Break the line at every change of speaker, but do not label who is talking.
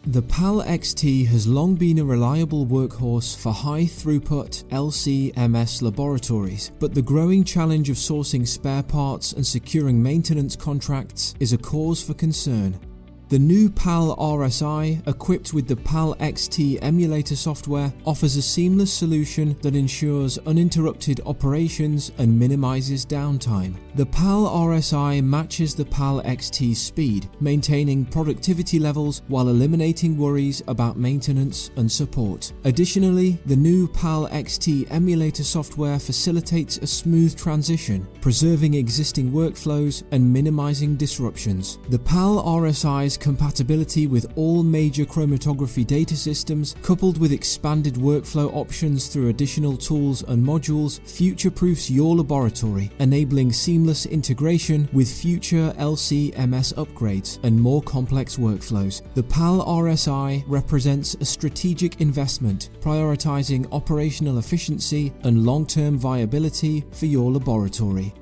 The PAL-xt has long been a reliable workhorse for high-throughput LC-MS laboratories, but the growing challenge of sourcing spare parts and securing maintenance contracts is a cause for concern. The new PAL RSI, equipped with the PAL-xt Emulator Software, offers a seamless solution that ensures uninterrupted operations and minimizes downtime. The PAL RSI matches the PAL-xt's speed, maintaining productivity levels while eliminating worries about maintenance and support. Additionally, the new PAL-xt Emulator Software facilitates a smooth transition, preserving existing workflows and minimizing disruptions. The PAL RSI's compatibility with all major chromatography data systems, coupled with expanded workflow options through additional tools and modules, future-proofs your laboratory, enabling seamless integration with future LC-MS upgrades and more complex workflows. The PAL RSI represents a strategic investment, prioritizing operational efficiency and long-term viability for your laboratory.